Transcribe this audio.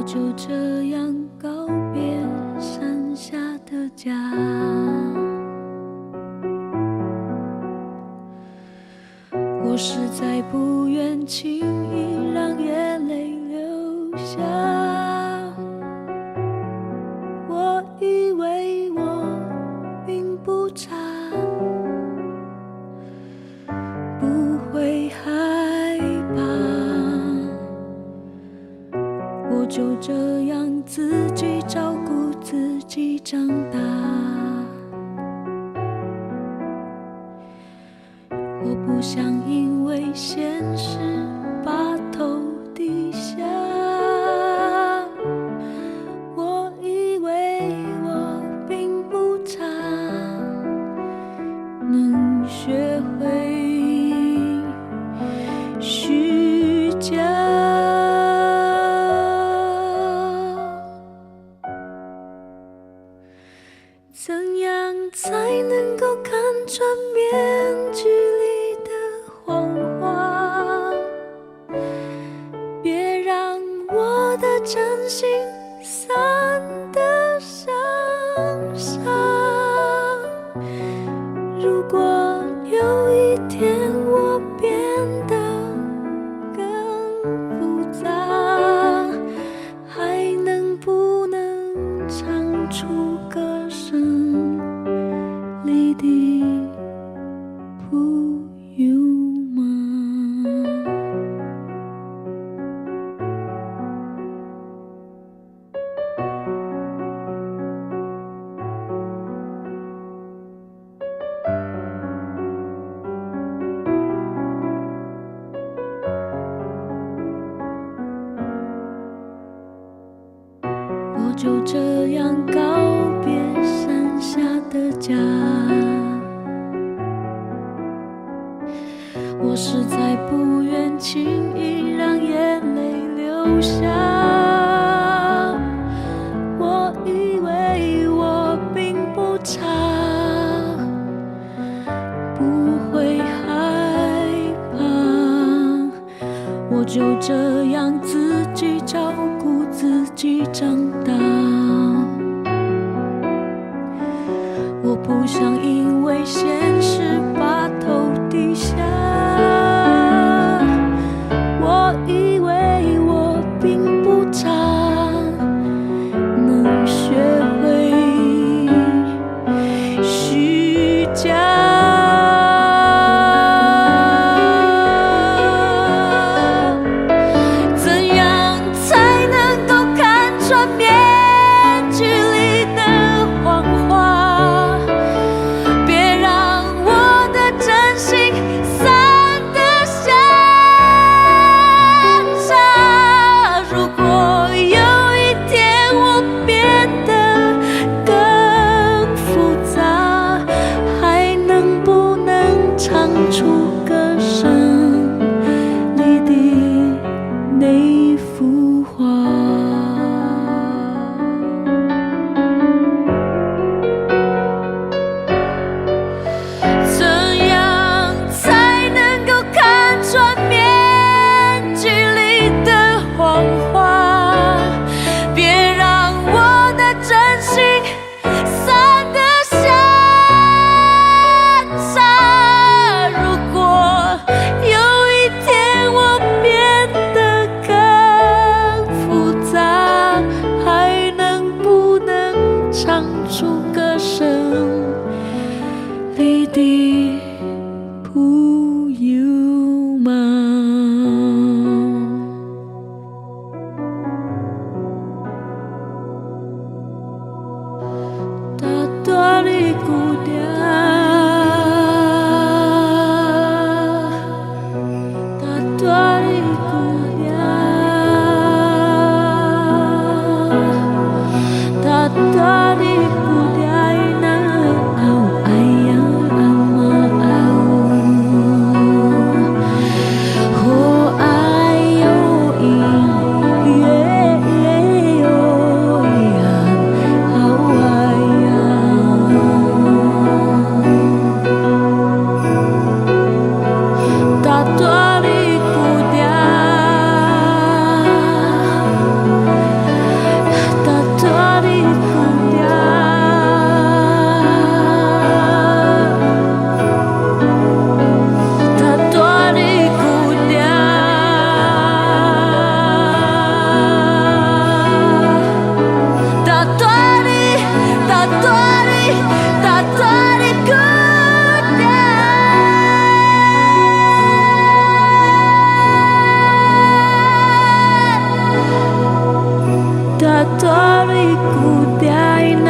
就这样告别山下的家。我实在不愿轻易让眼泪流下，我以为我并不差，不会害怕，我就这样自己照顾自己长大。我不想因为现实把头低下，我以为我并不差，能学会虚假。怎样才能够看穿面具里的谎话？别让我的真心散得像沙。如果有一天我变得更复杂，还能不能唱出歌声里的普悠吗？我就这样告别山下的家，我实在不愿轻易让眼泪流下，我以为我并不差，不会害怕，我就这样自己照顾自己长大。我不想因为现实把头低下，我以为我并不差，能学会虚假。toriku te aina